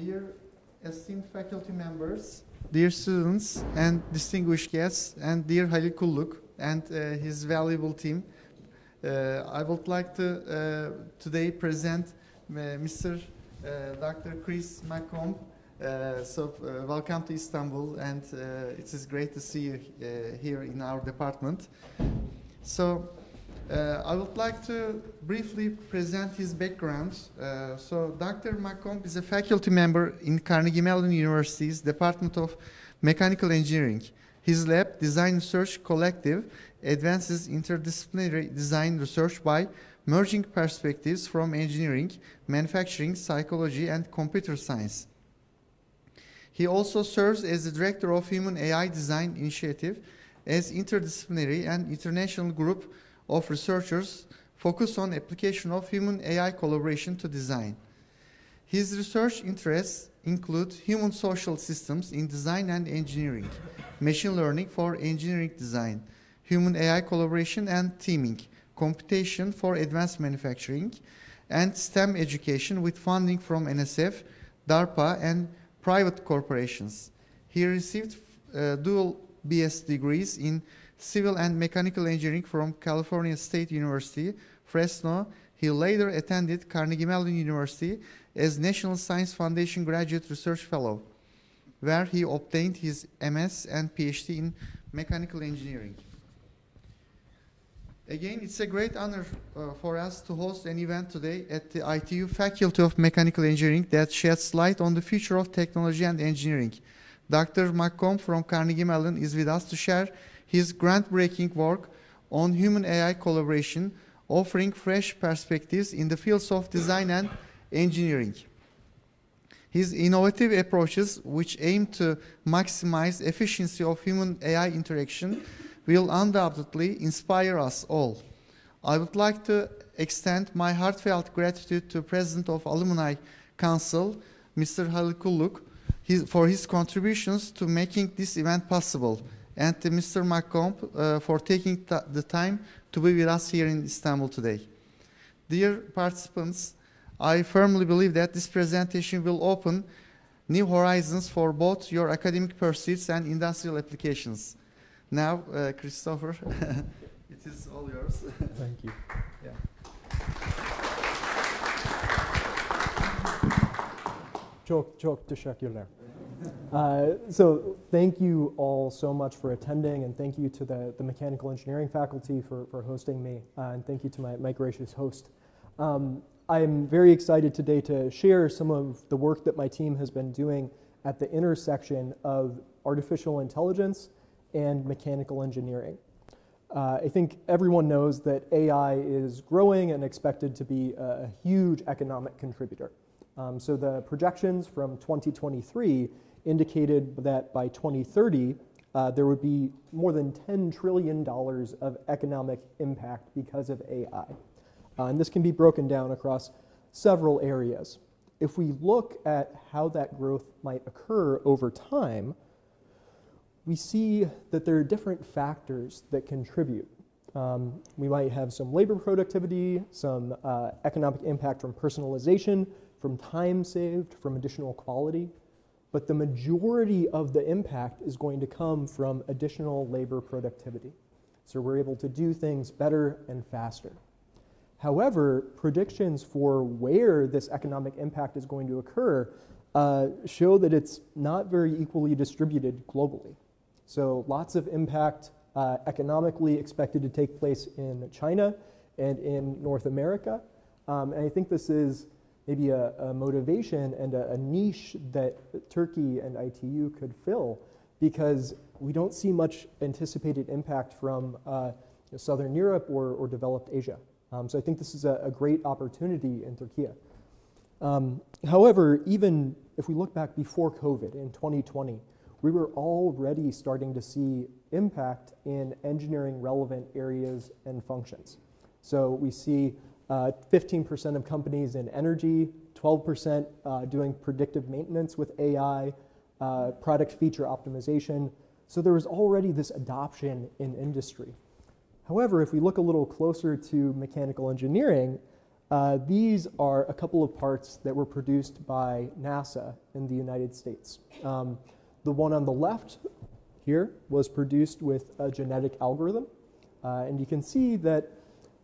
Dear esteemed faculty members, dear students and distinguished guests, and dear Halil Kulluk and his valuable team, I would like to today present Mr. Dr. Chris McComb. Welcome to Istanbul, and it is great to see you here in our department. I would like to briefly present his background. Dr. McComb is a faculty member in Carnegie Mellon University's Department of Mechanical Engineering. His lab, Design Research Collective, advances interdisciplinary design research by merging perspectives from engineering, manufacturing, psychology, and computer science. He also serves as the director of Human+AI Design Initiative, as interdisciplinary and international group of researchers focus on application of Human+AI collaboration to design. His research interests include human social systems in design and engineering, machine learning for engineering design, Human+AI collaboration and teaming, computation for advanced manufacturing, and STEM education with funding from NSF, DARPA, and private corporations. He received dual BS degrees in Civil and Mechanical Engineering from California State University, Fresno. He later attended Carnegie Mellon University as National Science Foundation Graduate Research Fellow, where he obtained his MS and PhD in Mechanical Engineering. Again, it's a great honor for us to host an event today at the ITU Faculty of Mechanical Engineering that sheds light on the future of technology and engineering. Dr. McComb from Carnegie Mellon is with us to share his groundbreaking work on Human+AI collaboration, offering fresh perspectives in the fields of design and engineering. His innovative approaches, which aim to maximize efficiency of Human+AI interaction, will undoubtedly inspire us all. I would like to extend my heartfelt gratitude to President of Alumni Council, Mr. Halil Kulluk, for his contributions to making this event possible, and to Mr. McComb for taking the time to be with us here in Istanbul today. Dear participants, I firmly believe that this presentation will open new horizons for both your academic pursuits and industrial applications. Now, Christopher, it is all yours. Thank you. Yeah. Çok teşekkürler. So thank you all so much for attending, and thank you to the mechanical engineering faculty for hosting me, and thank you to my gracious host. I'm very excited today to share some of the work that my team has been doing at the intersection of artificial intelligence and mechanical engineering. I think everyone knows that AI is growing and expected to be a huge economic contributor. So the projections from 2023 indicated that by 2030, there would be more than $10 trillion of economic impact because of AI. And this can be broken down across several areas. If we look at how that growth might occur over time, we see that there are different factors that contribute. We might have some labor productivity, some economic impact from personalization, from time saved, from additional quality, but the majority of the impact is going to come from additional labor productivity. So we're able to do things better and faster. However, predictions for where this economic impact is going to occur show that it's not very equally distributed globally. So lots of impact economically expected to take place in China and in North America. And I think this is maybe a motivation and a niche that Turkey and ITU could fill, because we don't see much anticipated impact from Southern Europe or developed Asia. So I think this is a great opportunity in Turkey. However, even if we look back before COVID in 2020, we were already starting to see impact in engineering relevant areas and functions. So we see 15% of companies in energy, 12% doing predictive maintenance with AI, product feature optimization. So there was already this adoption in industry. However, if we look a little closer to mechanical engineering, These are a couple of parts that were produced by NASA in the United States. The one on the left here was produced with a genetic algorithm. And you can see that,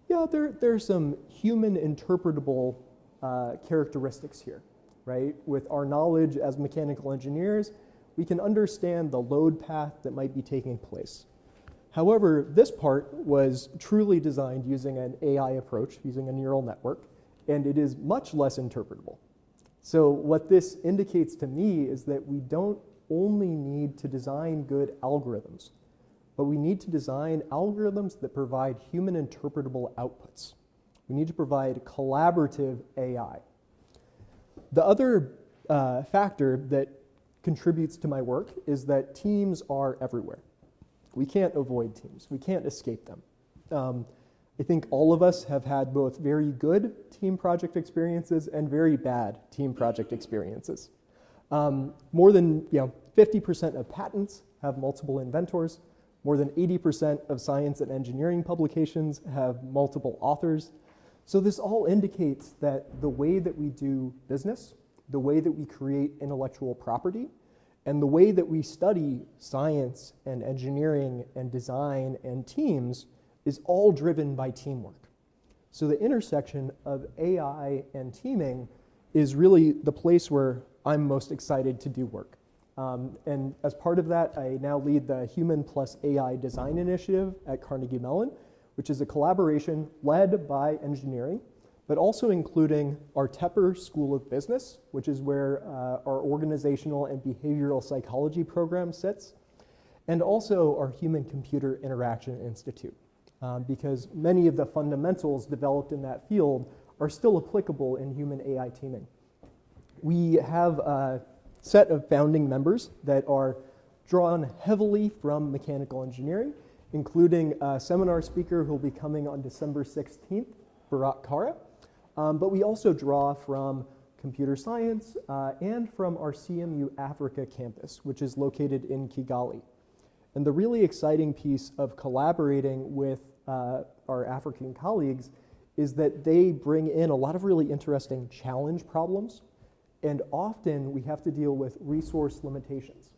yeah, there's some human interpretable characteristics here, right? With our knowledge as mechanical engineers, we can understand the load path that might be taking place. However, this part was truly designed using an AI approach, using a neural network, and it is much less interpretable. So what this indicates to me is that we don't only need to design good algorithms, but we need to design algorithms that provide human interpretable outputs. We need to provide collaborative AI. The other factor that contributes to my work is that teams are everywhere. We can't avoid teams. We can't escape them. I think all of us have had both very good team project experiences and very bad team project experiences. More than 50% of patents have multiple inventors. More than 80% of science and engineering publications have multiple authors. So this all indicates that the way that we do business, the way that we create intellectual property, and the way that we study science and engineering and design and teams is all driven by teamwork. So the intersection of AI and teaming is really the place where I'm most excited to do work. And as part of that, I now lead the Human+AI design initiative at Carnegie Mellon, which is a collaboration led by engineering, but also including our Tepper School of Business, which is where our organizational and behavioral psychology program sits, and also our Human-Computer Interaction Institute, because many of the fundamentals developed in that field are still applicable in human-AI teaming. We have a set of founding members that are drawn heavily from mechanical engineering, including a seminar speaker who will be coming on December 16th, Barak Kara. But we also draw from computer science and from our CMU Africa campus, which is located in Kigali. And the really exciting piece of collaborating with our African colleagues is that they bring in a lot of really interesting challenge problems. And often we have to deal with resource limitations,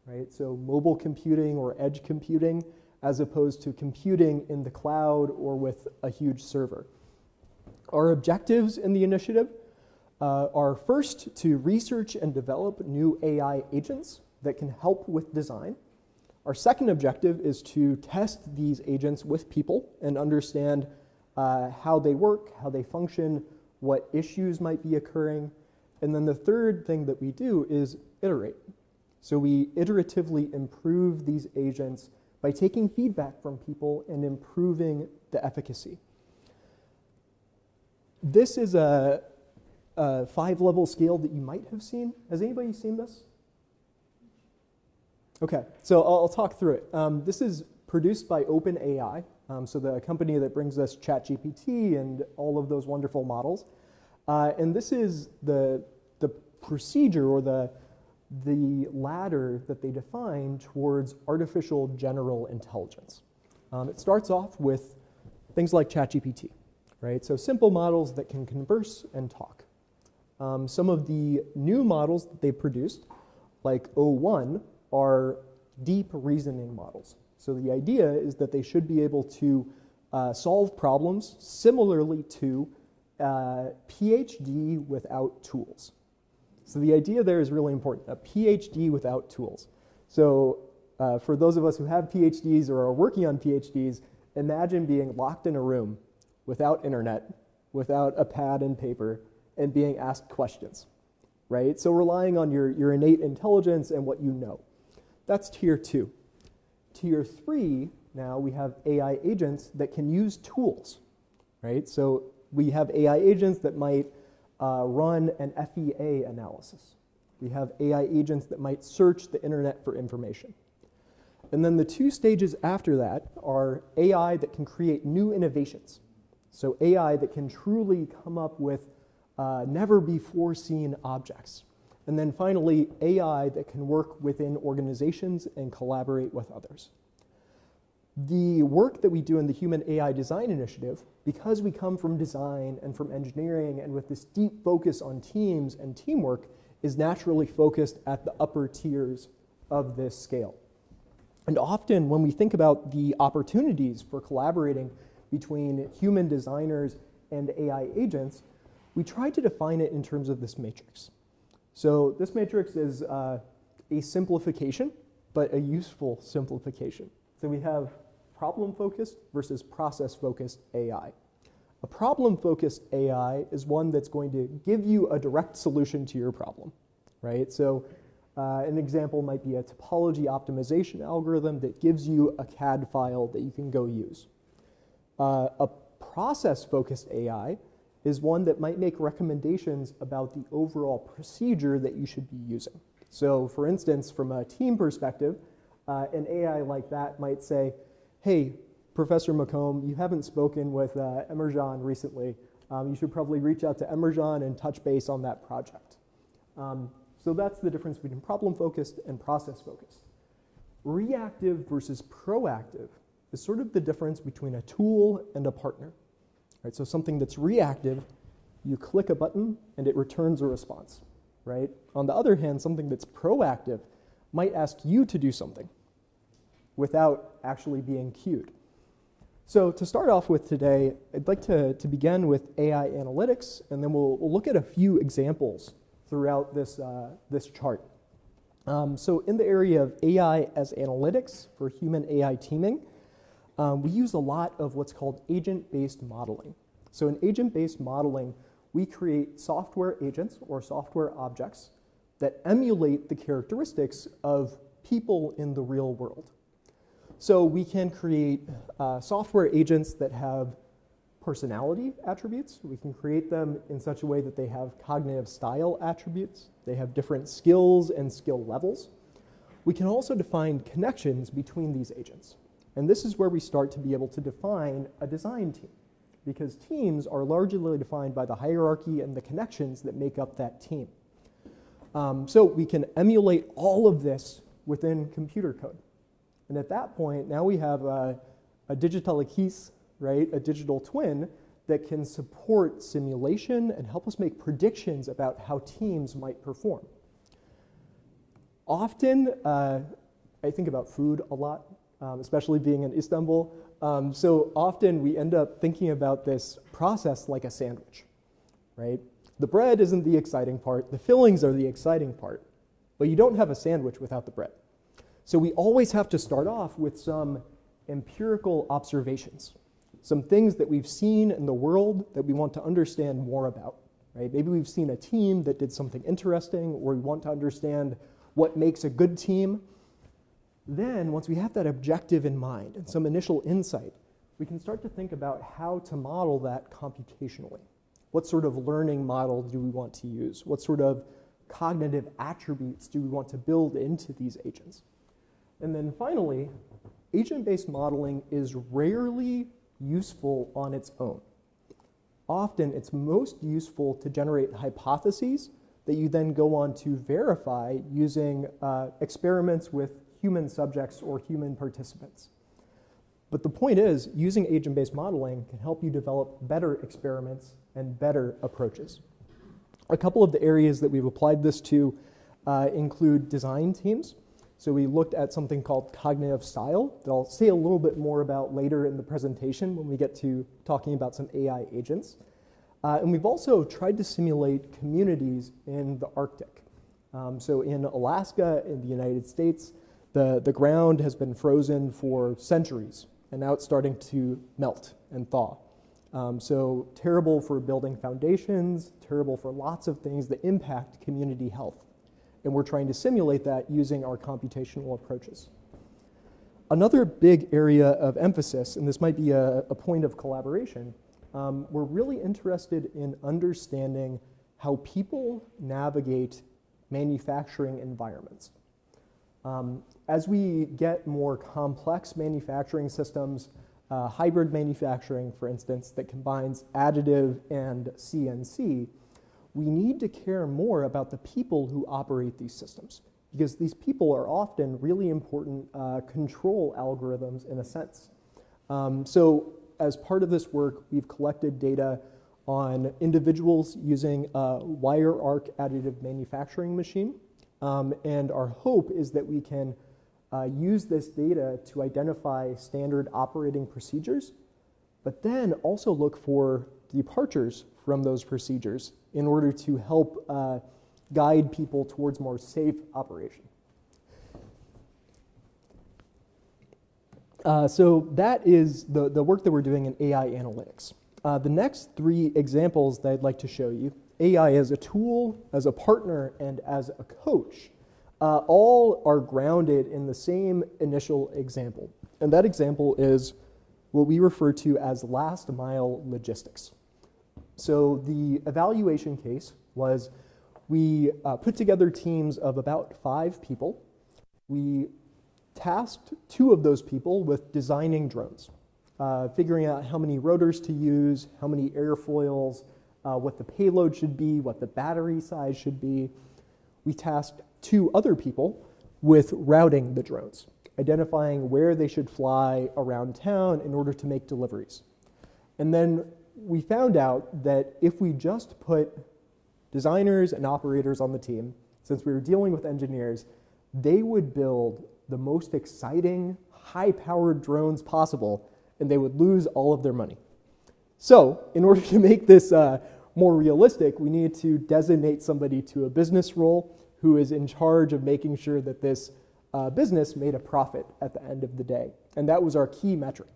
right? So mobile computing or edge computing as opposed to computing in the cloud or with a huge server. Our objectives in the initiative are first to research and develop new AI agents that can help with design. Our second objective is to test these agents with people and understand how they work, how they function, what issues might be occurring. And then the third thing that we do is iterate. So we iteratively improve these agents by taking feedback from people and improving the efficacy. This is a 5-level scale that you might have seen. Has anybody seen this? Okay, so I'll talk through it. This is produced by OpenAI, so the company that brings us ChatGPT and all of those wonderful models. And this is the procedure or the ladder that they define towards artificial general intelligence. It starts off with things like ChatGPT, right? So simple models that can converse and talk. Some of the new models that they produced, like O1, are deep reasoning models. So the idea is that they should be able to solve problems similarly to PhD without tools. So the idea there is really important, a PhD without tools. So for those of us who have PhDs or are working on PhDs, imagine being locked in a room without internet, without a pad and paper, and being asked questions, right? So relying on your innate intelligence and what you know. That's tier 2. Tier 3, now we have AI agents that can use tools, right? So we have AI agents that might run an FEA analysis. We have AI agents that might search the internet for information. And then the 2 stages after that are AI that can create new innovations. So AI that can truly come up with never-before-seen objects. And then finally, AI that can work within organizations and collaborate with others. The work that we do in the Human+AI Design Initiative, because we come from design and from engineering and with this deep focus on teams and teamwork, is naturally focused at the upper tiers of this scale. And often when we think about the opportunities for collaborating between human designers and AI agents, we try to define it in terms of this matrix. So this matrix is a simplification, but a useful simplification. So we have problem-focused versus process-focused AI. A problem-focused AI is one that's going to give you a direct solution to your problem, right? So an example might be a topology optimization algorithm that gives you a CAD file that you can go use. A process-focused AI is one that might make recommendations about the overall procedure that you should be using. So for instance, from a team perspective, an AI like that might say, hey, Professor McComb, you haven't spoken with Emerjan recently. You should probably reach out to Emerjan and touch base on that project. So that's the difference between problem-focused and process-focused. Reactive versus proactive is sort of the difference between a tool and a partner. Right? So something that's reactive, you click a button and it returns a response. Right? On the other hand, something that's proactive might ask you to do something without actually being cued. So to start off with today, I'd like to begin with AI analytics, and then we'll look at a few examples throughout this, this chart. So in the area of AI as analytics for Human+AI teaming, we use a lot of what's called agent-based modeling. So in agent-based modeling, we create software agents or software objects that emulate the characteristics of people in the real world. So we can create software agents that have personality attributes. We can create them in such a way that they have cognitive style attributes. They have different skills and skill levels. We can also define connections between these agents. And this is where we start to be able to define a design team, because teams are largely defined by the hierarchy and the connections that make up that team. So we can emulate all of this within computer code. And at that point, now we have a digital keys, right, a digital twin that can support simulation and help us make predictions about how teams might perform. Often, I think about food a lot, especially being in Istanbul. So often we end up thinking about this process like a sandwich, right? The bread isn't the exciting part. The fillings are the exciting part. But you don't have a sandwich without the bread. So we always have to start off with some empirical observations, some things that we've seen in the world that we want to understand more about, right? Maybe we've seen a team that did something interesting, or we want to understand what makes a good team. Then, once we have that objective in mind and some initial insight, we can start to think about how to model that computationally. What sort of learning model do we want to use? What sort of cognitive attributes do we want to build into these agents? And then finally, agent-based modeling is rarely useful on its own. Often, it's most useful to generate hypotheses that you then go on to verify using experiments with human subjects or human participants. But the point is, using agent-based modeling can help you develop better experiments and better approaches. A couple of the areas that we've applied this to include design teams. So we looked at something called cognitive style that I'll say a little bit more about later in the presentation when we get to talking about some AI agents. And we've also tried to simulate communities in the Arctic. So in Alaska, in the United States, the ground has been frozen for centuries, and now it's starting to melt and thaw. So terrible for building foundations, terrible for lots of things that impact community health. And we're trying to simulate that using our computational approaches. Another big area of emphasis, and this might be a point of collaboration, we're really interested in understanding how people navigate manufacturing environments. As we get more complex manufacturing systems, hybrid manufacturing, for instance, that combines additive and CNC, we need to care more about the people who operate these systems. because these people are often really important control algorithms in a sense. So as part of this work, we've collected data on individuals using a wire arc additive manufacturing machine. And our hope is that we can use this data to identify standard operating procedures, but then also look for departures from those procedures in order to help guide people towards more safe operation. So that is the work that we're doing in AI analytics. The next three examples that I'd like to show you, AI as a tool, as a partner, and as a coach, all are grounded in the same initial example. And that example is what we refer to as last mile logistics. So the evaluation case was we put together teams of about 5 people. We tasked 2 of those people with designing drones, figuring out how many rotors to use, how many airfoils, what the payload should be, what the battery size should be. We tasked 2 other people with routing the drones, identifying where they should fly around town in order to make deliveries. And then we found out that if we just put designers and operators on the team, since we were dealing with engineers, they would build the most exciting, high-powered drones possible, and they would lose all of their money. So, in order to make this more realistic, we needed to designate somebody to a business role who is in charge of making sure that this business made a profit at the end of the day. And that was our key metric.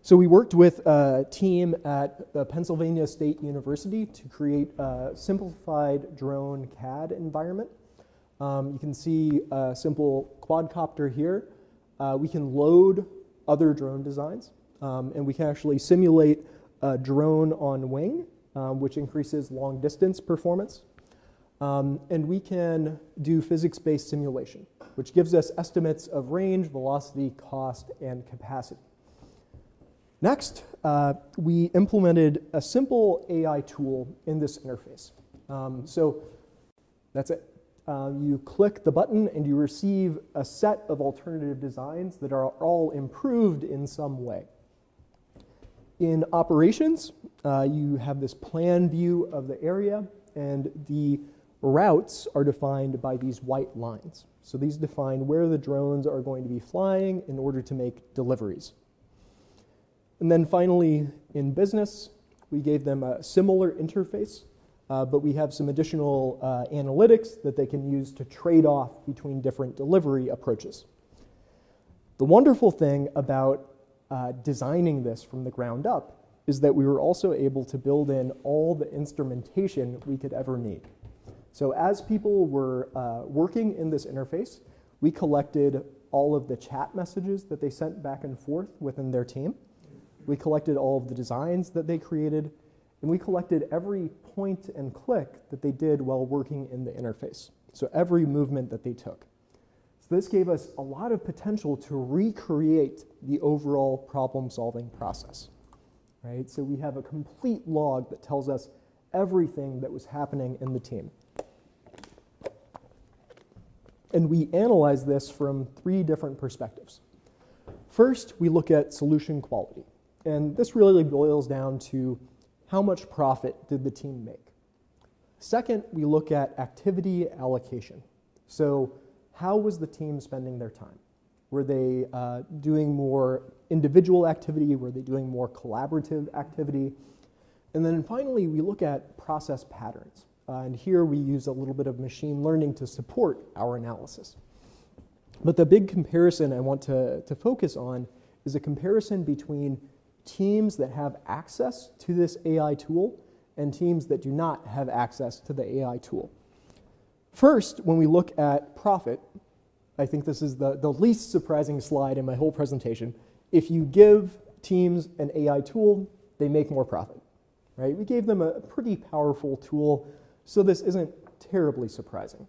So we worked with a team at the Pennsylvania State University to create a simplified drone CAD environment. You can see a simple quadcopter here. We can load other drone designs, and we can actually simulate a drone on wing, which increases long distance performance. And we can do physics-based simulation, which gives us estimates of range, velocity, cost, and capacity. Next, we implemented a simple AI tool in this interface. So that's it. You click the button and you receive a set of alternative designs that are all improved in some way. In operations, you have this plan view of the area, and the routes are defined by these white lines. So these define where the drones are going to be flying in order to make deliveries. And then finally, in business, we gave them a similar interface, but we have some additional analytics that they can use to trade off between different delivery approaches. The wonderful thing about designing this from the ground up is that we were also able to build in all the instrumentation we could ever need. So as people were working in this interface, we collected all of the chat messages that they sent back and forth within their team. We collected all of the designs that they created, and we collected every point and click that they did while working in the interface. So every movement that they took. So this gave us a lot of potential to recreate the overall problem-solving process, right? So we have a complete log that tells us everything that was happening in the team. And we analyze this from 3 different perspectives. First, we look at solution quality. And this really boils down to how much profit did the team make. Second, we look at activity allocation. So how was the team spending their time? Were they doing more individual activity? Were they doing more collaborative activity? And then finally, we look at process patterns. And here we use a little bit of machine learning to support our analysis. But the big comparison I want to focus on is a comparison between teams that have access to this AI tool and teams that do not have access to the AI tool. First, when we look at profit, I think this is the least surprising slide in my whole presentation. If you give teams an AI tool, they make more profit, right? We gave them a pretty powerful tool, so this isn't terribly surprising.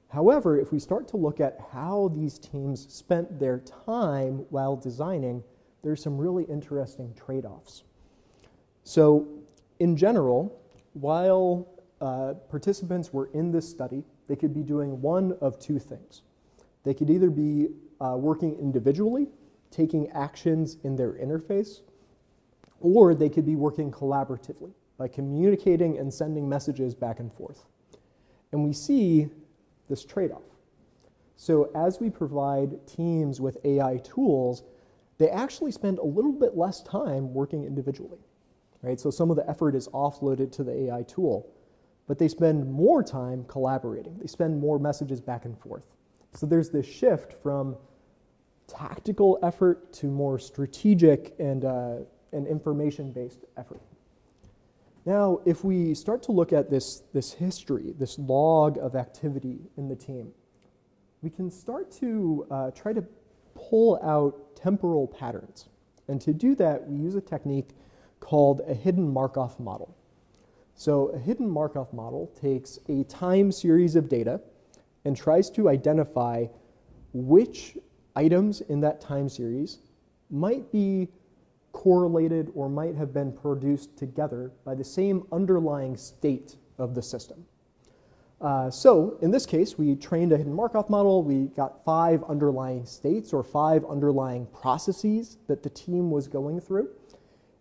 However, if we start to look at how these teams spent their time while designing, there's some really interesting trade-offs. So in general, while participants were in this study, they could be doing one of two things. They could either be working individually, taking actions in their interface, or they could be working collaboratively by communicating and sending messages back and forth. And we see this trade-off. So as we provide teams with AI tools, they actually spend a little bit less time working individually, right? So some of the effort is offloaded to the AI tool, but they spend more time collaborating. They spend more messages back and forth. So there's this shift from tactical effort to more strategic and information-based effort. Now, if we start to look at this history, this log of activity in the team, we can start to try to pull out temporal patterns. And to do that, we use a technique called a hidden Markov model. So a hidden Markov model takes a time series of data and tries to identify which items in that time series might be correlated or might have been produced together by the same underlying state of the system. So in this case, we trained a hidden Markov model. We got 5 underlying states or 5 underlying processes that the team was going through.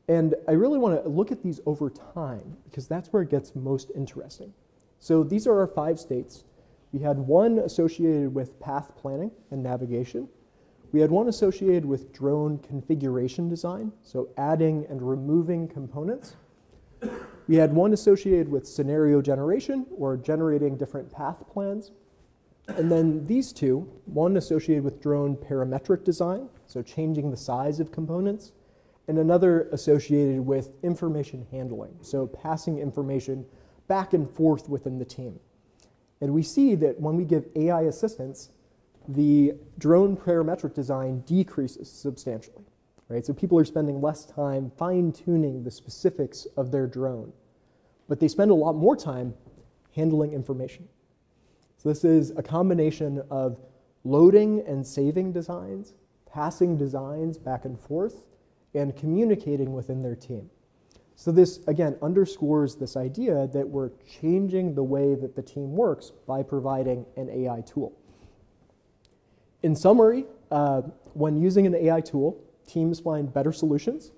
And I really want to look at these over time because that's where it gets most interesting. So these are our 5 states. We had one associated with path planning and navigation. We had one associated with drone configuration design, so adding and removing components. We had one associated with scenario generation, or generating different path plans. And then these two, one associated with drone parametric design, so changing the size of components, and another associated with information handling, so passing information back and forth within the team. And we see that when we give AI assistance, the drone parametric design decreases substantially, right? So people are spending less time fine-tuning the specifics of their drone, but they spend a lot more time handling information. So this is a combination of loading and saving designs, passing designs back and forth, and communicating within their team. So this, again, underscores this idea that we're changing the way that the team works by providing an AI tool. In summary, when using an AI tool, teams find better solutions,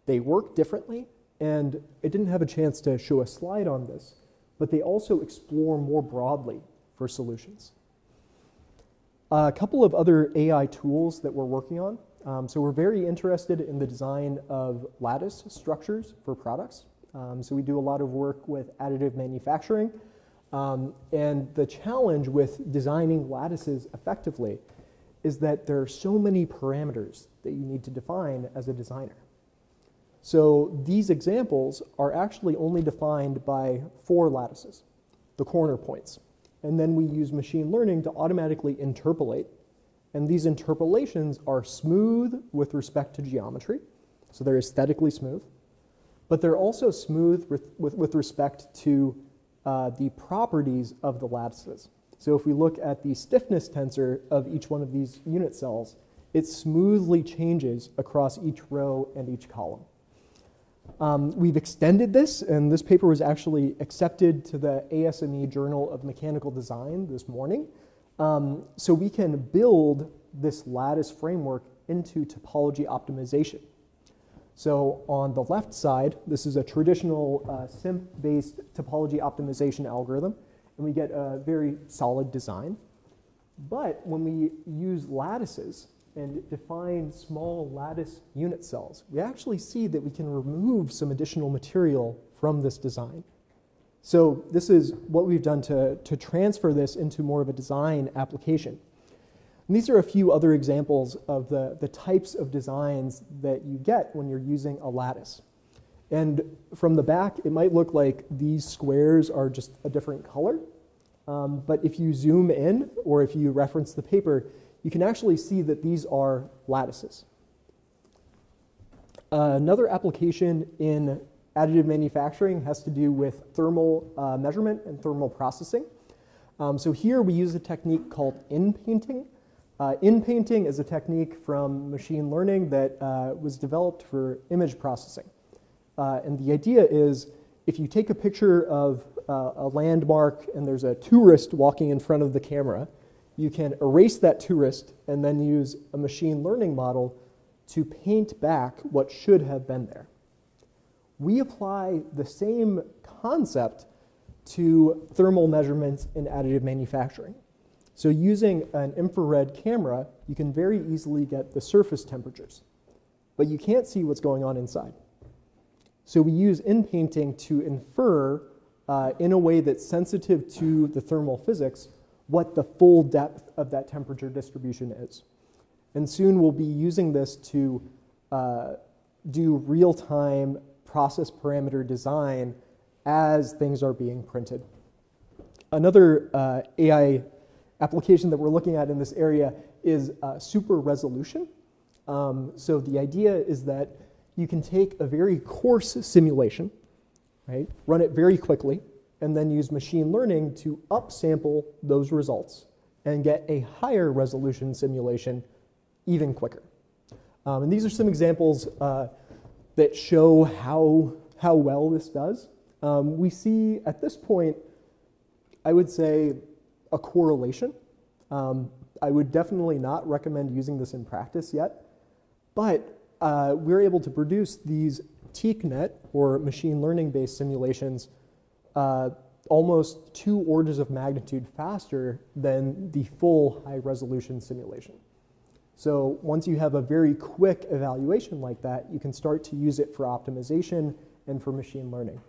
they work differently, and I didn't have a chance to show a slide on this, but they also explore more broadly for solutions. A couple of other AI tools that we're working on. So we're very interested in the design of lattice structures for products. So we do a lot of work with additive manufacturing. And the challenge with designing lattices effectively is that there are so many parameters that you need to define as a designer. So these examples are actually only defined by 4 lattices, the corner points. And then we use machine learning to automatically interpolate. And these interpolations are smooth with respect to geometry, so they're aesthetically smooth. But they're also smooth with respect to the properties of the lattices. So if we look at the stiffness tensor of each one of these unit cells, it smoothly changes across each row and each column. We've extended this, and this paper was actually accepted to the ASME Journal of Mechanical Design this morning. So we can build this lattice framework into topology optimization. So on the left side, this is a traditional SIMP-based topology optimization algorithm, and we get a very solid design. But when we use lattices and define small lattice unit cells, we actually see that we can remove some additional material from this design. So this is what we've done to transfer this into more of a design application. And these are a few other examples of the types of designs that you get when you're using a lattice. And from the back, it might look like these squares are just a different color. But if you zoom in, or if you reference the paper, you can actually see that these are lattices. Another application in additive manufacturing has to do with thermal measurement and thermal processing. So here we use a technique called in-painting. In-painting is a technique from machine learning that was developed for image processing. And the idea is if you take a picture of a landmark and there's a tourist walking in front of the camera, you can erase that tourist and then use a machine learning model to paint back what should have been there. We apply the same concept to thermal measurements in additive manufacturing. So using an infrared camera, you can very easily get the surface temperatures, but you can't see what's going on inside. So we use in-painting to infer, in a way that's sensitive to the thermal physics, what the full depth of that temperature distribution is. And soon we'll be using this to do real-time process parameter design as things are being printed. Another AI application that we're looking at in this area is super resolution. So the idea is that you can take a very coarse simulation, right, run it very quickly, and then use machine learning to upsample those results and get a higher resolution simulation even quicker. And these are some examples that show how well this does. We see at this point, I would say, a correlation. I would definitely not recommend using this in practice yet, but we're able to produce these TeakNet, or machine learning-based simulations, almost 2 orders of magnitude faster than the full high-resolution simulation. So once you have a very quick evaluation like that, you can start to use it for optimization and for machine learning.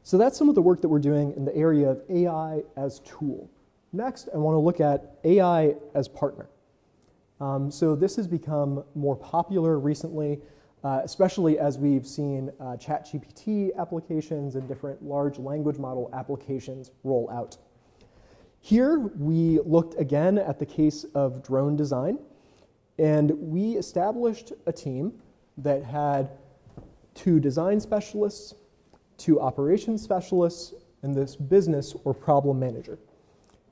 So that's some of the work that we're doing in the area of AI as tool. Next, I want to look at AI as partner. So this has become more popular recently, especially as we've seen ChatGPT applications and different large language model applications roll out. Here, we looked again at the case of drone design, and we established a team that had 2 design specialists, 2 operations specialists, and this business or problem manager.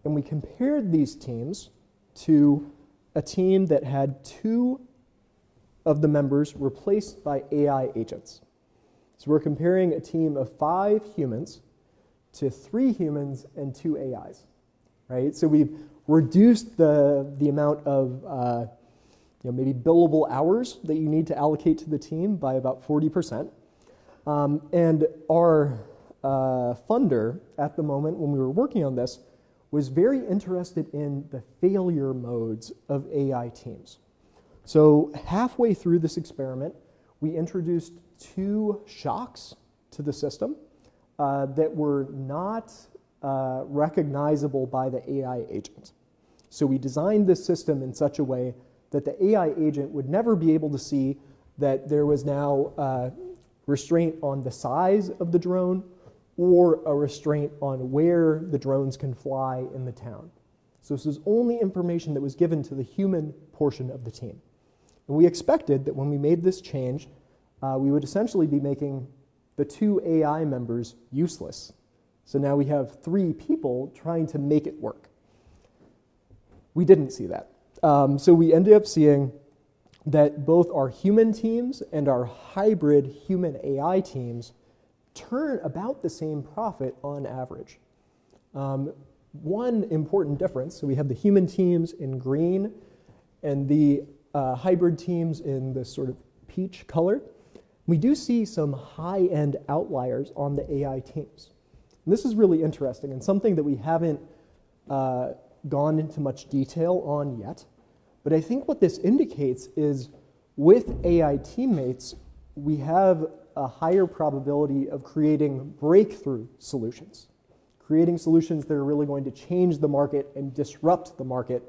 And we compared these teams to a team that had 2 of the members replaced by AI agents. So we're comparing a team of 5 humans to 3 humans and 2 AIs, right? So we've reduced the amount of maybe billable hours that you need to allocate to the team by about 40%. And our funder at the moment when we were working on this was very interested in the failure modes of AI teams. So halfway through this experiment, we introduced 2 shocks to the system that were not recognizable by the AI agent. So we designed this system in such a way that the AI agent would never be able to see that there was now restraint on the size of the drone or a restraint on where the drones can fly in the town. So this was only information that was given to the human portion of the team. And we expected that when we made this change, we would essentially be making the 2 AI members useless. So now we have 3 people trying to make it work. We didn't see that. So we ended up seeing that both our human teams and our hybrid human AI teams turn about the same profit on average. One important difference, so we have the human teams in green and the hybrid teams in this sort of peach color. We do see some high-end outliers on the AI teams. And this is really interesting and something that we haven't gone into much detail on yet. But I think what this indicates is with AI teammates, we have a higher probability of creating breakthrough solutions, creating solutions that are really going to change the market and disrupt the market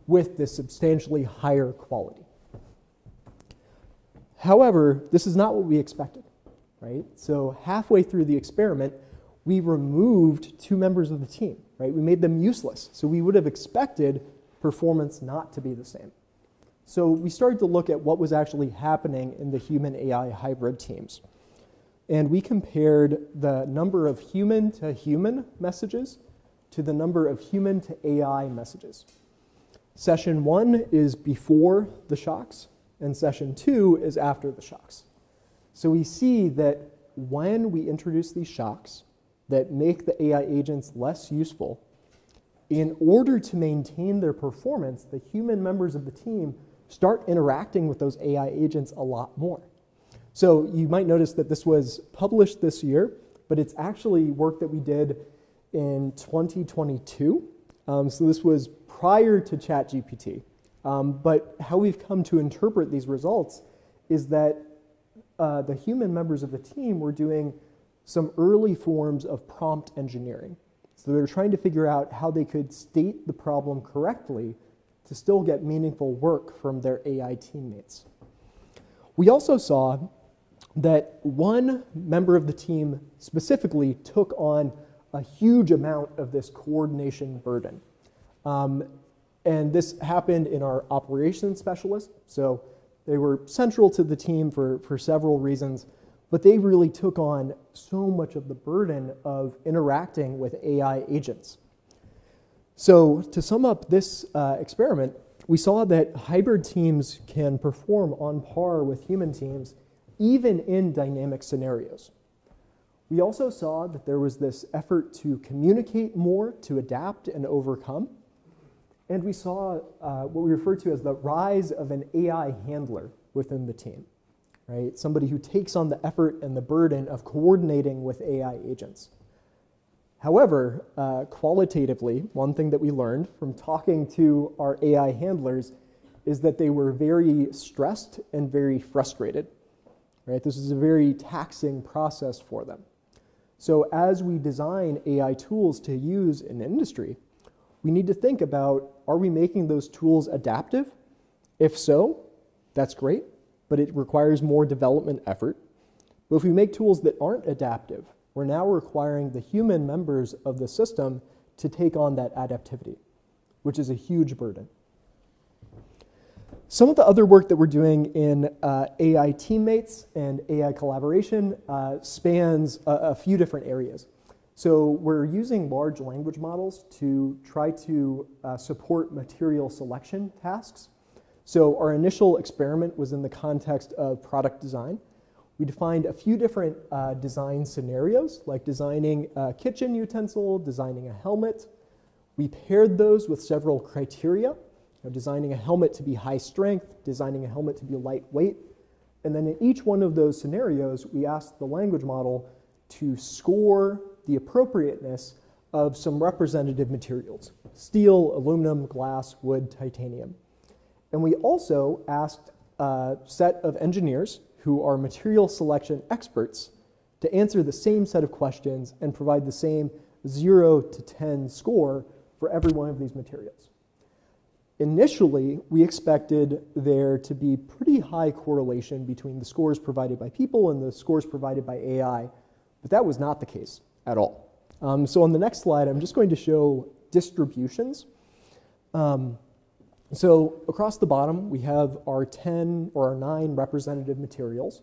with this substantially higher quality. However, this is not what we expected, right? So halfway through the experiment, we removed 2 members of the team, right? We made them useless. So we would have expected performance not to be the same. So we started to look at what was actually happening in the human-AI hybrid teams. And we compared the number of human-to-human messages to the number of human-to-AI messages. Session 1 is before the shocks, and session 2 is after the shocks. So we see that when we introduce these shocks that make the AI agents less useful, in order to maintain their performance, the human members of the team start interacting with those AI agents a lot more. So you might notice that this was published this year, but it's actually work that we did in 2022. So this was prior to ChatGPT. But how we've come to interpret these results is that the human members of the team were doing some early forms of prompt engineering. So they were trying to figure out how they could state the problem correctly to still get meaningful work from their AI teammates. We also saw that one member of the team specifically took on a huge amount of this coordination burden. And this happened in our operations specialist. So they were central to the team for several reasons, but they really took on so much of the burden of interacting with AI agents. So to sum up this experiment, we saw that hybrid teams can perform on par with human teams, even in dynamic scenarios. We also saw that there was this effort to communicate more, to adapt and overcome. And we saw what we refer to as the rise of an AI handler within the team, right? Somebody who takes on the effort and the burden of coordinating with AI agents. However, qualitatively, one thing that we learned from talking to our AI handlers is that they were very stressed and very frustrated, right? This is a very taxing process for them. So as we design AI tools to use in industry, we need to think about, are we making those tools adaptive? If so, that's great, but it requires more development effort. But if we make tools that aren't adaptive, we're now requiring the human members of the system to take on that adaptivity, which is a huge burden. Some of the other work that we're doing in AI teammates and AI collaboration spans a few different areas. So we're using large language models to try to support material selection tasks. So our initial experiment was in the context of product design. We defined a few different design scenarios, like designing a kitchen utensil, designing a helmet. We paired those with several criteria, designing a helmet to be high strength, designing a helmet to be lightweight. And then in each one of those scenarios, we asked the language model to score the appropriateness of some representative materials: steel, aluminum, glass, wood, titanium. And we also asked a set of engineers who are material selection experts to answer the same set of questions and provide the same 0 to 10 score for every one of these materials. Initially, we expected there to be pretty high correlation between the scores provided by people and the scores provided by AI, but that was not the case at all. So on the next slide, I'm just going to show distributions. So across the bottom, we have our 10 or our 9 representative materials.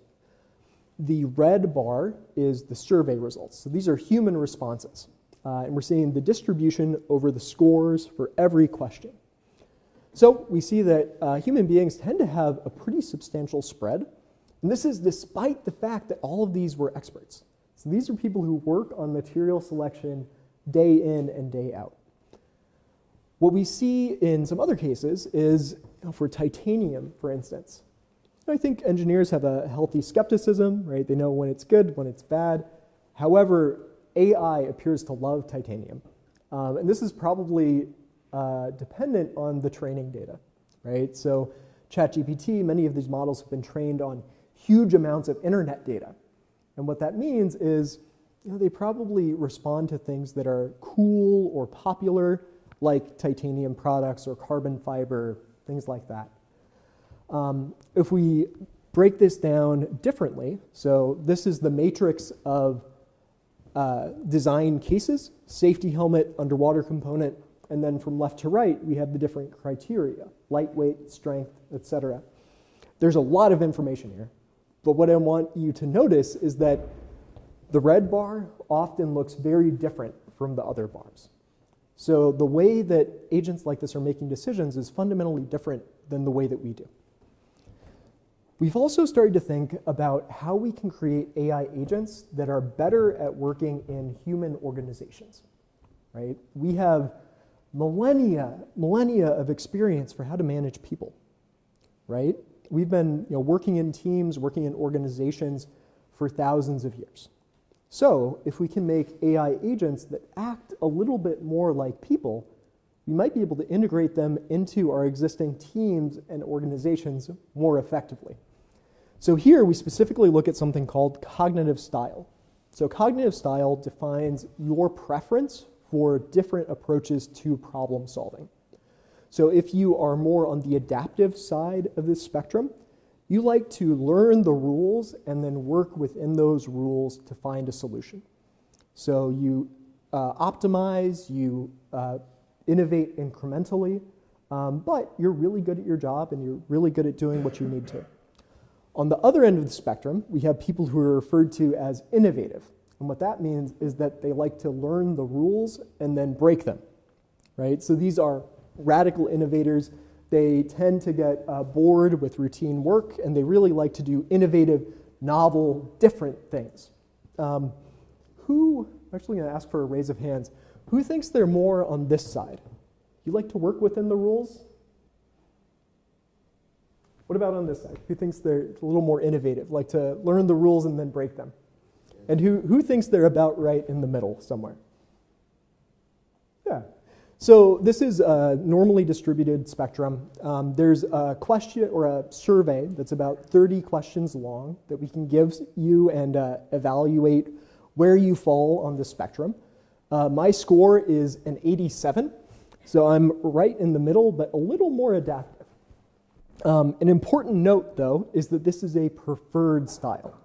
The red bar is the survey results. So these are human responses. And we're seeing the distribution over the scores for every question. So we see that human beings tend to have a pretty substantial spread. And this is despite the fact that all of these were experts. So these are people who work on material selection day in and day out. What we see in some other cases is, for titanium, for instance, I think engineers have a healthy skepticism, right? They know when it's good, when it's bad. However, AI appears to love titanium. And this is probably dependent on the training data, right? So ChatGPT, many of these models have been trained on huge amounts of internet data. And what that means is, they probably respond to things that are cool or popular, like titanium products or carbon fiber, things like that. If we break this down differently, so this is the matrix of design cases: safety helmet, underwater component, and then from left to right, we have the different criteria: lightweight, strength, etc. There's a lot of information here, but what I want you to notice is that the red bar often looks very different from the other bars. So the way that agents like this are making decisions is fundamentally different than the way that we do. We've also started to think about how we can create AI agents that are better at working in human organizations, right? We have millennia of experience for how to manage people, right? We've been working in teams, working in organizations for thousands of years. So if we can make AI agents that act a little bit more like people, we might be able to integrate them into our existing teams and organizations more effectively. So here we specifically look at something called cognitive style. So cognitive style defines your preference for different approaches to problem solving. So if you are more on the adaptive side of this spectrum, you like to learn the rules and then work within those rules to find a solution. So you optimize, you innovate incrementally, but you're really good at your job and you're really good at doing what you need to. On the other end of the spectrum, we have people who are referred to as innovative. And what that means is that they like to learn the rules and then break them, right? So these are radical innovators. They tend to get bored with routine work, and they really like to do innovative, novel, different things. I'm actually going to ask for a raise of hands. Who thinks they're more on this side? You like to work within the rules? What about on this side? Who thinks they're a little more innovative, like to learn the rules and then break them? And who thinks they're about right in the middle somewhere? Yeah. So this is a normally distributed spectrum. There's a question or a survey that's about 30 questions long that we can give you and evaluate where you fall on the spectrum. My score is an 87, so I'm right in the middle, but a little more adaptive. An important note, though, is that this is a preferred style.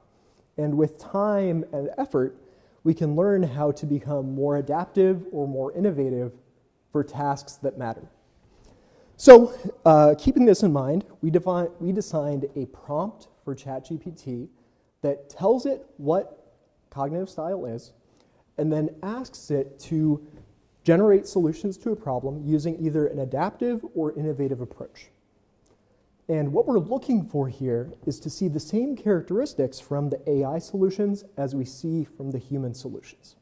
And with time and effort, we can learn how to become more adaptive or more innovative for tasks that matter. So, keeping this in mind, we designed a prompt for ChatGPT that tells it what cognitive style is, and then asks it to generate solutions to a problem using either an adaptive or innovative approach. And what we're looking for here is to see the same characteristics from the AI solutions as we see from the human solutions.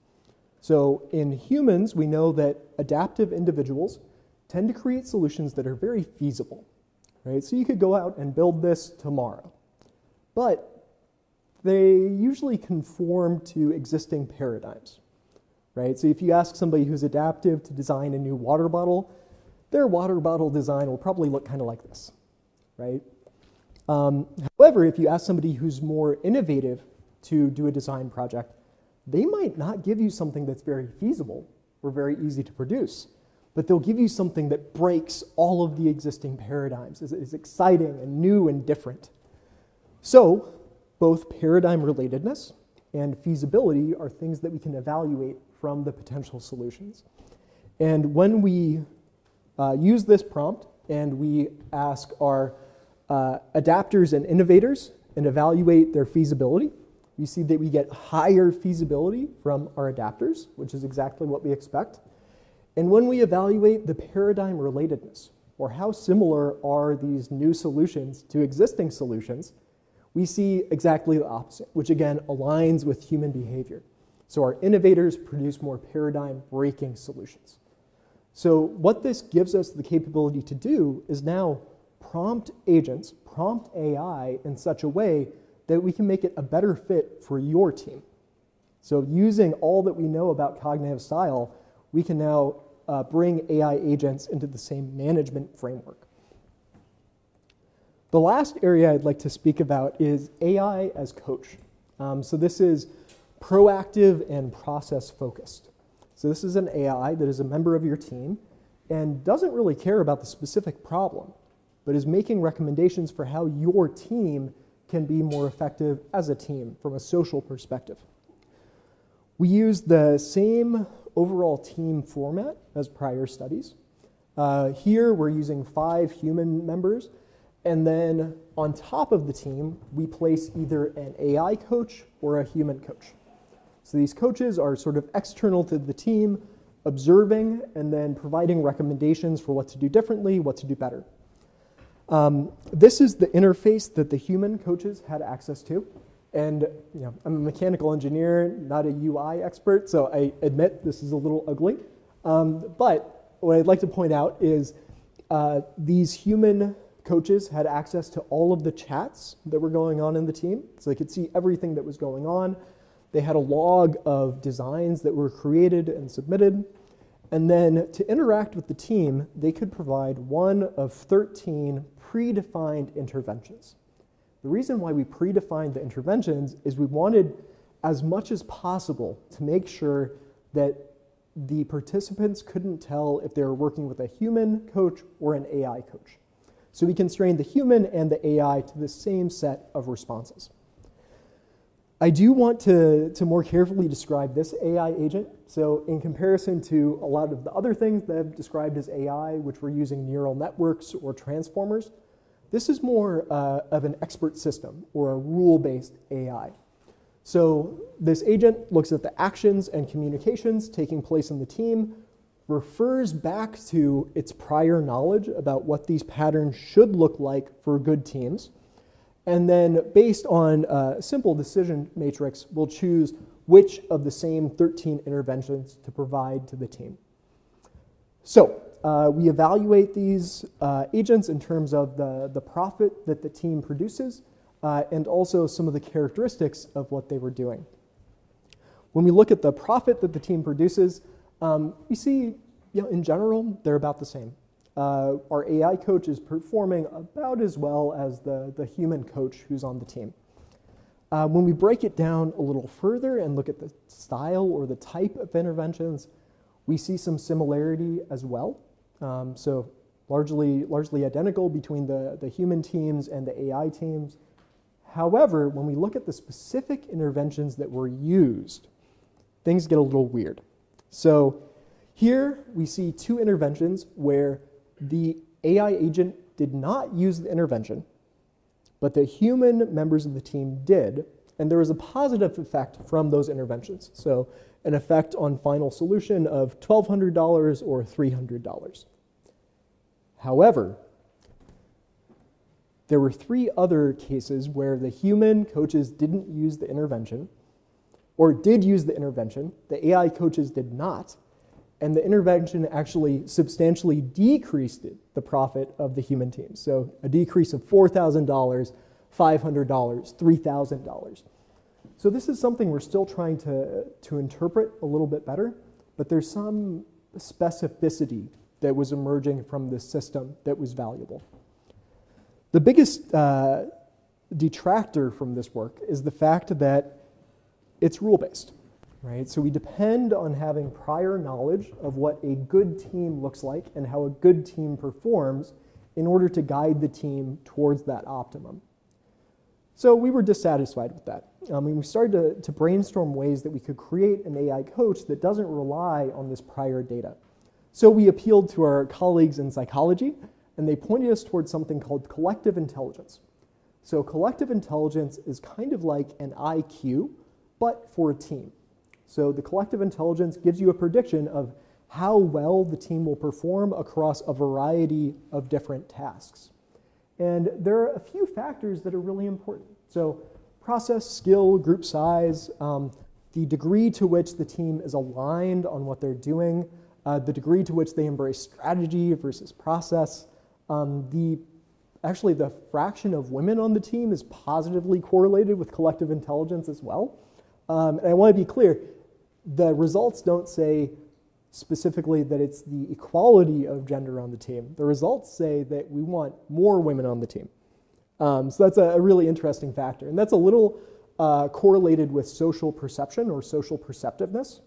So in humans, we know that adaptive individuals tend to create solutions that are very feasible, right? So you could go out and build this tomorrow, but they usually conform to existing paradigms, right? So if you ask somebody who's adaptive to design a new water bottle, their water bottle design will probably look kind of like this, right? However, if you ask somebody who's more innovative to do a design project, they might not give you something that's very feasible or very easy to produce, but they'll give you something that breaks all of the existing paradigms, is exciting and new and different. So both paradigm relatedness and feasibility are things that we can evaluate from the potential solutions. And when we use this prompt and we ask our adapters and innovators and evaluate their feasibility, we see that we get higher feasibility from our adapters, which is exactly what we expect. And when we evaluate the paradigm relatedness, or how similar are these new solutions to existing solutions, we see exactly the opposite, which again aligns with human behavior. So our innovators produce more paradigm-breaking solutions. So what this gives us the capability to do is now prompt agents, prompt AI in such a way that we can make it a better fit for your team. So using all that we know about cognitive style, we can now bring AI agents into the same management framework. The last area I'd like to speak about is AI as coach. So this is proactive and process focused. So this is an AI that is a member of your team and doesn't really care about the specific problem, but is making recommendations for how your team can be more effective as a team from a social perspective. We use the same overall team format as prior studies. Here we're using 5 human members, and then on top of the team, we place either an AI coach or a human coach. So these coaches are sort of external to the team, observing and then providing recommendations for what to do differently, what to do better. This is the interface that the human coaches had access to. And I'm a mechanical engineer, not a UI expert, so I admit this is a little ugly. But what I'd like to point out is these human coaches had access to all of the chats that were going on in the team, so they could see everything that was going on. They had a log of designs that were created and submitted. And then to interact with the team, they could provide one of 13 predefined interventions. The reason why we predefined the interventions is we wanted as much as possible to make sure that the participants couldn't tell if they were working with a human coach or an AI coach. So we constrained the human and the AI to the same set of responses. I do want to more carefully describe this AI agent. So in comparison to a lot of the other things that I've described as AI, which were using neural networks or transformers, this is more of an expert system or a rule-based AI. So this agent looks at the actions and communications taking place in the team, refers back to its prior knowledge about what these patterns should look like for good teams, and then based on a simple decision matrix, we'll choose which of the same 13 interventions to provide to the team. So we evaluate these agents in terms of the profit that the team produces and also some of the characteristics of what they were doing. When we look at the profit that the team produces, we see, in general, they're about the same. Our AI coach is performing about as well as the human coach who's on the team. When we break it down a little further and look at the style or the type of interventions, we see some similarity as well. So largely identical between the human teams and the AI teams. However, when we look at the specific interventions that were used, things get a little weird. So here we see two interventions where the AI agent did not use the intervention, but the human members of the team did, and there was a positive effect from those interventions. So an effect on final solution of $1,200 or $300. However, there were 3 other cases where the human coaches didn't use the intervention, or did use the intervention, the AI coaches did not, and the intervention actually substantially decreased the profit of the human team. So a decrease of $4,000, $500, $3,000. So this is something we're still trying to interpret a little bit better, but there's some specificity that was emerging from this system that was valuable. The biggest detractor from this work is the fact that it's rule-based. Right? So we depend on having prior knowledge of what a good team looks like and how a good team performs in order to guide the team towards that optimum. So we were dissatisfied with that. We started to brainstorm ways that we could create an AI coach that doesn't rely on this prior data. So we appealed to our colleagues in psychology, and they pointed us towards something called collective intelligence. So collective intelligence is kind of like an IQ, but for a team. So the collective intelligence gives you a prediction of how well the team will perform across a variety of different tasks. And there are a few factors that are really important. So process, skill, group size, the degree to which the team is aligned on what they're doing, the degree to which they embrace strategy versus process. Actually, the fraction of women on the team is positively correlated with collective intelligence as well. And I want to be clear, the results don't say specifically that it's the equality of gender on the team. The results say that we want more women on the team. So that's a really interesting factor. And that's a little correlated with social perception or social perceptiveness,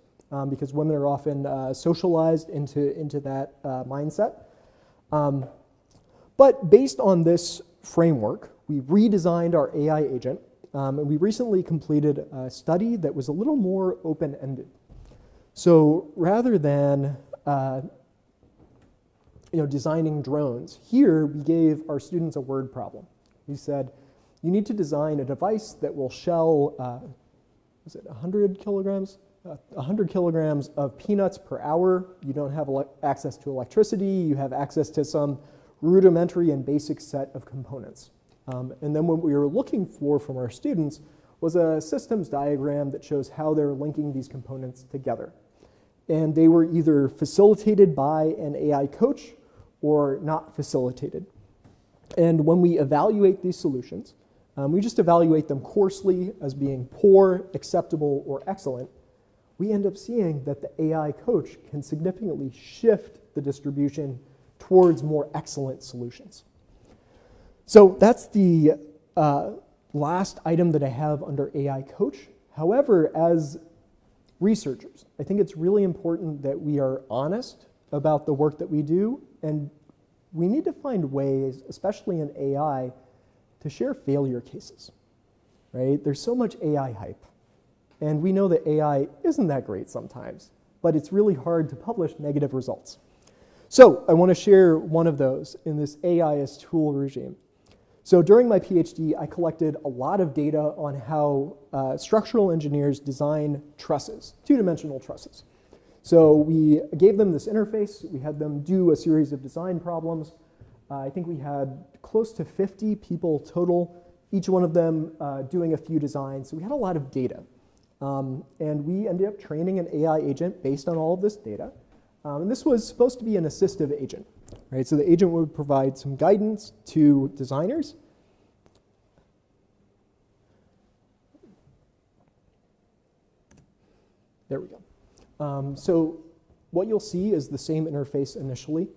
because women are often socialized into that mindset. But based on this framework, we redesigned our AI agent. And we recently completed a study that was a little more open-ended. So rather than designing drones, here we gave our students a word problem. We said, you need to design a device that will shell, 100 kilograms? 100 kilograms of peanuts per hour. You don't have access to electricity. You have access to some rudimentary and basic set of components. And then what we were looking for from our students was a systems diagram that shows how they're linking these components together. And they were either facilitated by an AI coach or not facilitated. And when we evaluate these solutions, we just evaluate them coarsely as being poor, acceptable, or excellent. We end up seeing that the AI coach can significantly shift the distribution towards more excellent solutions. So that's the last item that I have under AI coach. However, as researchers, I think it's really important that we are honest about the work that we do, and we need to find ways, especially in AI, to share failure cases, right? There's so much AI hype, and we know that AI isn't that great sometimes, but it's really hard to publish negative results. So I want to share one of those in this AI as tool regime. So during my PhD, I collected a lot of data on how structural engineers design trusses, two-dimensional trusses. So we gave them this interface. We had them do a series of design problems. I think we had close to 50 people total, each one of them doing a few designs. So we had a lot of data. And we ended up training an AI agent based on all of this data. And this was supposed to be an assistive agent, right? So the agent would provide some guidance to designers. There we go. So what you'll see is the same interface initially.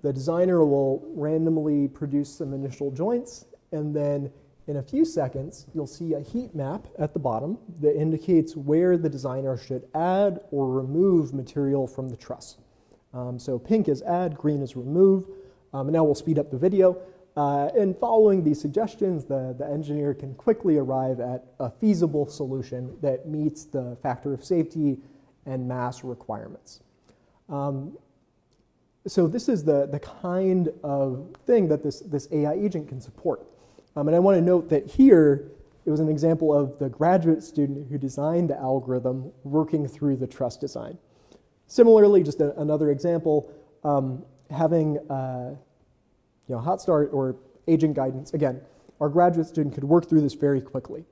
The designer will randomly produce some initial joints, and then in a few seconds, you'll see a heat map at the bottom that indicates where the designer should add or remove material from the truss. So pink is add, green is remove. And now we'll speed up the video. And following these suggestions, the engineer can quickly arrive at a feasible solution that meets the factor of safety and mass requirements. So this is the kind of thing that this AI agent can support. And I want to note that here, it was an example of the graduate student who designed the algorithm working through the truss design. Similarly, just another example, having hot start or agent guidance. Again, our graduate student could work through this very quickly.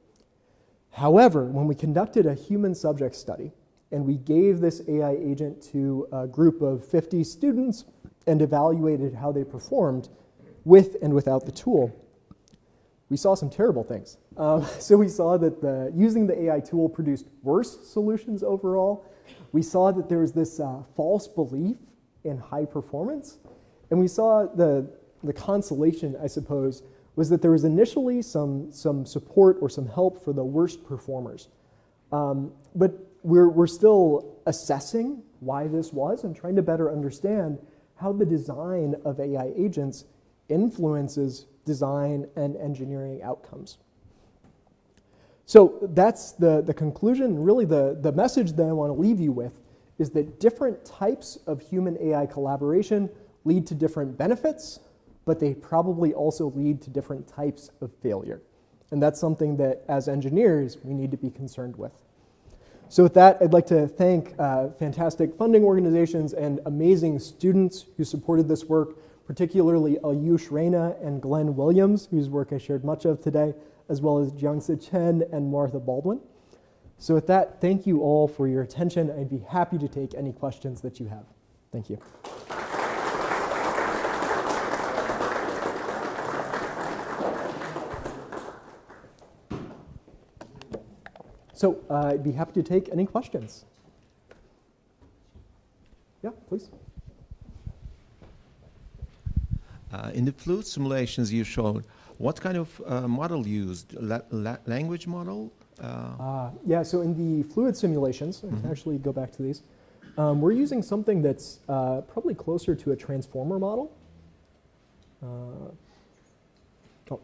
However, when we conducted a human subject study and we gave this AI agent to a group of 50 students and evaluated how they performed with and without the tool, we saw some terrible things. So we saw that using the AI tool produced worse solutions overall. We saw that there was this false belief in high performance. And we saw the consolation, I suppose, was that there was initially some support or some help for the worst performers. But we're still assessing why this was and trying to better understand how the design of AI agents influences design and engineering outcomes. So that's the conclusion. Really, the message that I want to leave you with is that different types of human-AI collaboration lead to different benefits, but they probably also lead to different types of failure. And that's something that, as engineers, we need to be concerned with. So with that, I'd like to thank fantastic funding organizations and amazing students who supported this work, particularly Ayush Raina and Glenn Williams, whose work I shared much of today, as well as Jiangsa Chen and Martha Baldwin. So with that, thank you all for your attention. I'd be happy to take any questions that you have. Thank you. So I'd be happy to take any questions. Yeah, please. In the fluid simulations you showed, what kind of model used? Language model? Yeah, so in the fluid simulations, I can actually go back to these, we're using something that's probably closer to a transformer model.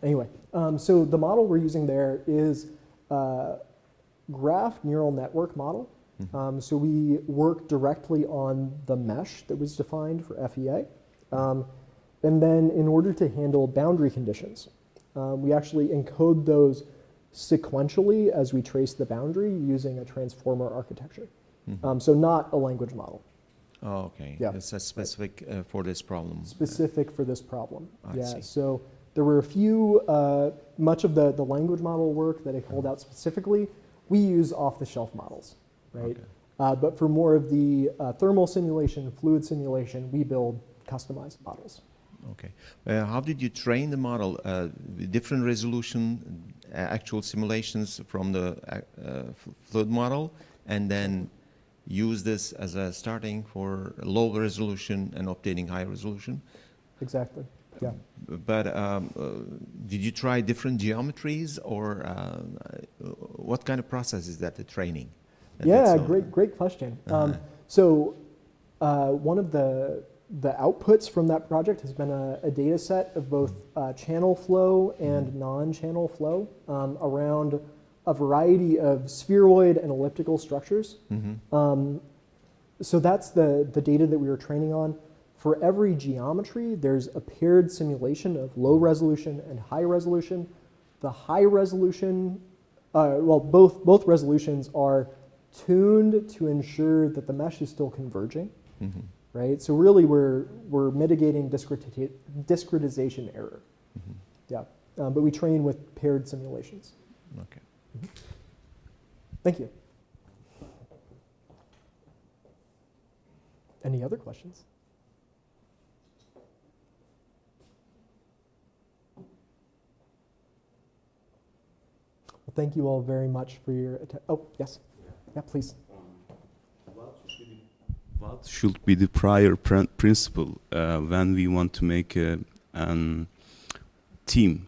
Anyway, so the model we're using there is graph neural network model. So we work directly on the mesh that was defined for FEA. And then in order to handle boundary conditions, we actually encode those sequentially as we trace the boundary using a transformer architecture. So not a language model. Oh, okay. Yeah. It's a specific for this problem. Specific for this problem. I see. So there were a few, much of the language model work that I called out specifically, we use off-the-shelf models, right? Okay. But for more of the thermal simulation, fluid simulation, we build customized models. Okay. How did you train the model? Different resolution, actual simulations from the fluid model, and then use this as a starting for low resolution and obtaining high resolution? Exactly, yeah. But did you try different geometries, or what kind of process is that, the training? Yeah, great question. So one of the outputs from that project has been a data set of both channel flow and non-channel flow around a variety of spheroid and elliptical structures. So that's the data that we were training on. For every geometry, there's a paired simulation of low resolution and high resolution. The high resolution, well, both resolutions are tuned to ensure that the mesh is still converging, right? So really, we're mitigating discretization error. Yeah, but we train with paired simulations. Okay. Thank you. Any other questions? Well, thank you all very much for your attention. Oh, yes. Yeah, please. What should be the prior principle when we want to make a team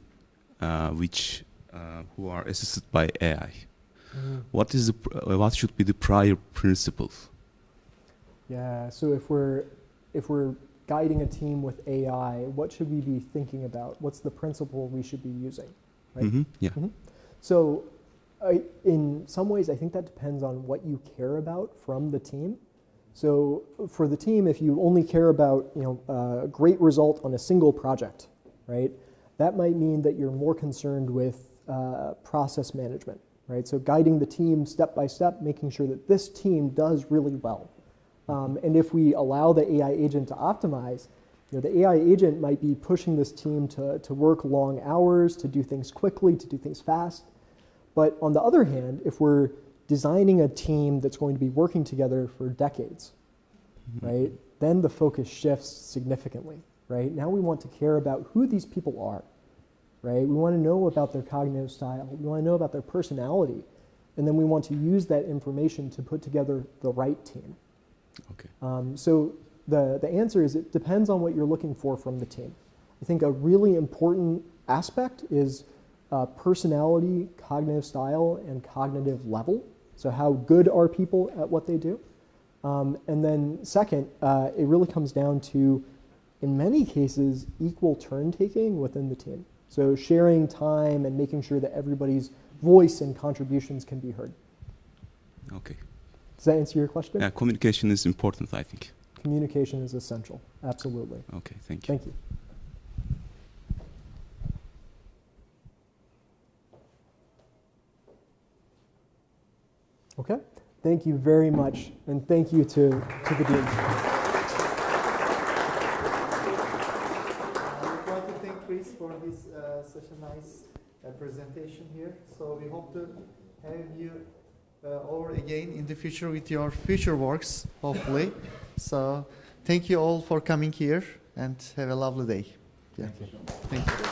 who are assisted by AI? What should be the prior principle? Yeah. So if we're guiding a team with AI, what should we be thinking about? What's the principle we should be using? Right? Yeah. So in some ways, I think that depends on what you care about from the team. So for the team, if you only care about a great result on a single project, right, that might mean that you're more concerned with process management, right? So guiding the team step by step, making sure that this team does really well. And if we allow the AI agent to optimize, the AI agent might be pushing this team to work long hours, to do things quickly, to do things fast. But on the other hand, if we're designing a team that's going to be working together for decades, right, then the focus shifts significantly, right? Now we want to care about who these people are, right? We want to know about their cognitive style. We want to know about their personality. And then we want to use that information to put together the right team. Okay. So the answer is it depends on what you're looking for from the team. I think a really important aspect is personality, cognitive style, and cognitive level. So how good are people at what they do? And then second, it really comes down to, in many cases, equal turn-taking within the team. So sharing time and making sure that everybody's voice and contributions can be heard. Okay. Does that answer your question? Yeah, communication is important, I think. Communication is essential, absolutely. Okay, thank you. Thank you. Okay, thank you very much, and thank you to the dean. I would like to thank Chris for this such a nice presentation here. So we hope to have you over again in the future with your future works, hopefully. So thank you all for coming here, and have a lovely day. Yeah. Thank you.